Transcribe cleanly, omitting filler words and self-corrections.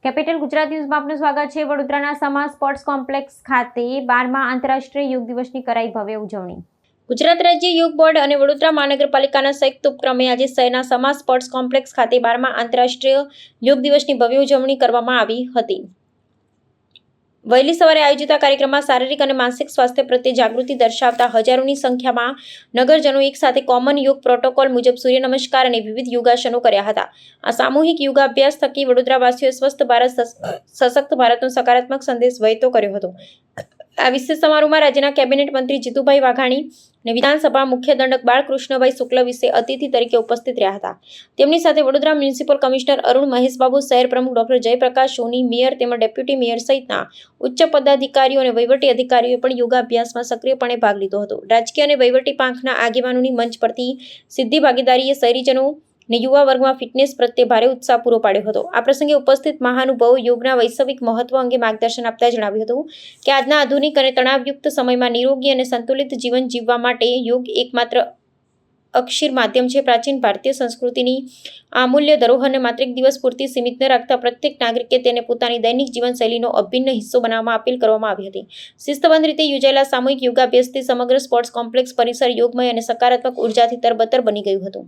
Capital Gujarat ન્યૂઝમાં આપનું સ્વાગત છે। વડોદરાના સમા સ્પોર્ટ્સ કોમ્પ્લેક્સ ખાતે 12મા આંતરરાષ્ટ્રીય યોગ દિવસની કરાઈ ભવ્ય ઉજવણી। ગુજરાત રાજ્ય યોગ બોર્ડ અને વડોદરા મહાનગરપાલિકાના સંયુક્ત ઉપક્રમે આજે શહેરના સમા સ્પોર્ટ્સ કોમ્પ્લેક્સ ખાતે 12મા આંતરરાષ્ટ્રીય યોગ દિવસની ભવ્ય ઉજવણી કરવામાં આવી હતી। વહેલી સવારે આયોજિત આ કાર્યક્રમમાં શારીરિક અને માનસિક સ્વાસ્થ્ય પ્રત્યે જાગૃતિ દર્શાવતા હજારોની સંખ્યામાં નગરજનો એક સાથે કોમન યોગ પ્રોટોકોલ મુજબ સૂર્ય નમસ્કાર અને વિવિધ યોગાસનો કર્યા હતા। આ સામૂહિક યોગાભ્યાસ થકી વડોદરાવાસીઓએ સ્વસ્થ ભારત સશક્ત ભારતનો સકારાત્મક સંદેશ વહેતો કર્યો હતો। આ વિશેષ સમારોહમાં રાજ્યના કેબિનેટ મંત્રી જીતુભાઈ વાઘાણી અને વિધાનસભા મુખ્ય દંડક બાળકૃષ્ણભાઈ શુક્લ વિશે અતિથિ તરીકે ઉપસ્થિત રહ્યા હતા। તેમની સાથે વડોદરા મ્યુનિસિપલ કમિશનર અરુણ મહેશબાબુ, શહેર પ્રમુખ ડોક્ટર જયપ્રકાશ સોની, મેયર તેમજ ડેપ્યુટી મેયર સહિતના ઉચ્ચ પદાધિકારીઓ અને વહીવટી અધિકારીઓએ પણ યોગાભ્યાસમાં સક્રિયપણે ભાગ લીધો હતો। રાજકીય અને વહીવટી પાંખના આગેવાનોની મંચ પરથી સીધી ભાગીદારીએ શહેરીજનો અને યુવા વર્ગમાં ફિટનેસ પ્રત્યે ભારે ઉત્સાહ પૂરો પાડ્યો હતો। આ પ્રસંગે ઉપસ્થિત મહાનુભાવો યોગના વૈશ્વિક મહત્વ અંગે માર્ગદર્શન આપતા જણાવ્યું હતું કે આજના આધુનિક અને તણાવયુક્ત સમયમાં નિરોગી અને સંતુલિત જીવન જીવવા માટે યોગ એકમાત્ર અક્ષીર માધ્યમ છે। પ્રાચીન ભારતીય સંસ્કૃતિની અમૂલ્ય ધરોહરને માત્ર એક દિવસ પૂરતી સીમિત ન રાખતા પ્રત્યેક નાગરિકે તેને પોતાની દૈનિક જીવનશૈલીનો અભિન્ન હિસ્સો બનાવવામાં અપીલ કરવામાં આવી હતી। શિસ્તબદ્ધ રીતે યોજાયેલા સામૂહિક યોગાભ્યાસથી સમગ્ર સ્પોર્ટ્સ કોમ્પ્લેક્સ પરિસર યોગમય અને સકારાત્મક ઉર્જાથી તરબતર બની ગયું હતું।